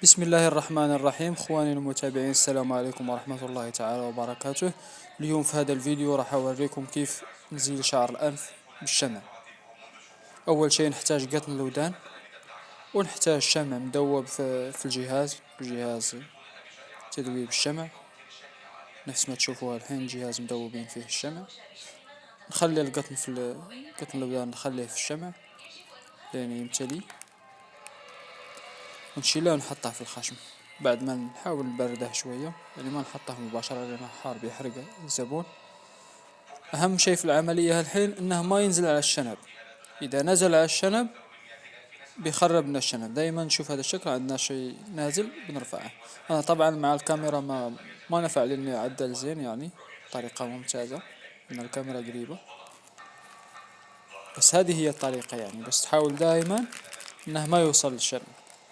بسم الله الرحمن الرحيم، اخواني المتابعين، السلام عليكم ورحمة الله تعالى وبركاته. اليوم في هذا الفيديو راح اوريكم كيف نزيل شعر الانف بالشمع. اول شيء نحتاج قطن الودان، ونحتاج شمع مذوب في الجهاز تذويب الشمع، نفس ما تشوفوها الحين جهاز مذوبين فيه الشمع. نخلي القطن قطن الودان نخليه في الشمع لين يمتلي، ونشيله ونحطه في الخشم. بعد ما نحاول نبرده شوية، يعني ما نحطه مباشرة لأنه حار بيحرق الزبون. أهم شيء في العملية الحين إنه ما ينزل على الشنب. إذا نزل على الشنب بيخرب من الشنب. دايما نشوف هذا الشكل عندنا شيء نازل بنرفعه. أنا طبعا مع الكاميرا ما نفع لي إني أعدل زين، يعني طريقة ممتازة إن الكاميرا قريبة، بس هذه هي الطريقة يعني. بس تحاول دائما إنه ما يوصل للشنب.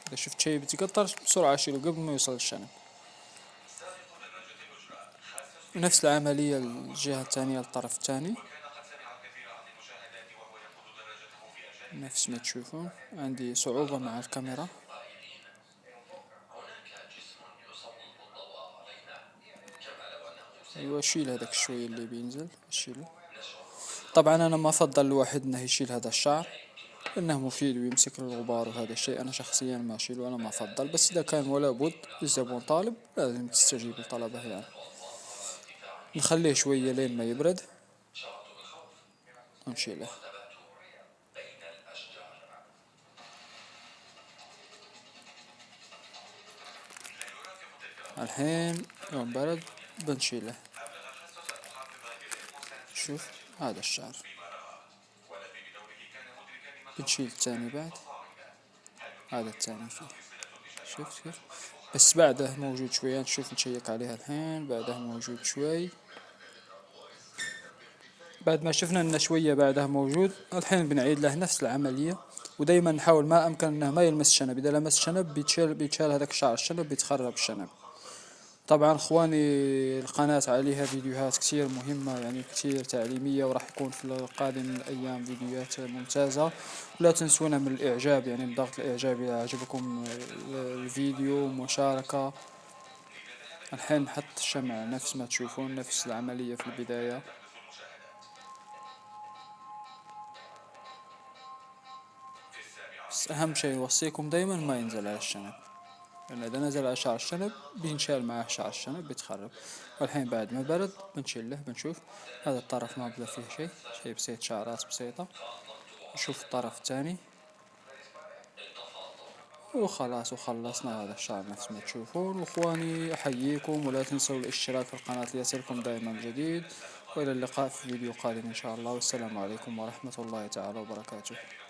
إذا شفت شيء بتقطر بسرعة شيله قبل ما يوصل للشنب. نفس العملية الجهة الثانية الطرف الثاني، نفس ما تشوفون. عندي صعوبة مع الكاميرا. ايوه، شيل هذاك شوي اللي بينزل شيله. طبعا انا ما افضل الواحد انه يشيل هذا الشعر انه مفيد ويمسك الغبار، وهذا الشيء انا شخصيا ما اشيله، انا ما افضل. بس اذا كان ولا بد الزبون طالب لازم تستجيب لطلبه يعني. نخليه شوية لين ما يبرد ونشيله. الحين يوم برد بنشيله. شوف هذا الشعر، بنشيل الثاني بعد. هذا الثاني فيه، شفت كيف؟ بس بعده موجود شوية، نشوف نشيك عليها الحين. بعده موجود شوي. بعد ما شفنا انه شوية بعده موجود، الحين بنعيد له نفس العملية. ودايما نحاول ما امكن انه ما يلمس الشنب. اذا لمس الشنب بيتشال هذاك شعر الشنب، بيتخرب الشنب. طبعا اخواني، القناة عليها فيديوهات كثير مهمة، يعني كثير تعليمية، وراح يكون في القادم من الايام فيديوهات ممتازة. ولا تنسونا من الاعجاب، يعني بضغط الاعجاب اذا عجبكم الفيديو، مشاركة. الحين نحط الشمع نفس ما تشوفون، نفس العملية في البداية. بس أهم شيء أوصيكم دايما ما ينزل على الشنب، لأن إذا نزل على شعر الشنب بينشال معه شعر الشنب بيتخرب. والحين بعد ما برد بنشيله. بنشوف هذا الطرف ما بلا فيه شيء بسيط، شعرات بسيطة. نشوف الطرف الثاني وخلاص، وخلصنا هذا الشعر نفس ما تشوفون. واخواني احييكم، ولا تنسوا الاشتراك في القناة ليصلكم دائما جديد. والى اللقاء في فيديو قادم ان شاء الله، والسلام عليكم ورحمة الله تعالى وبركاته.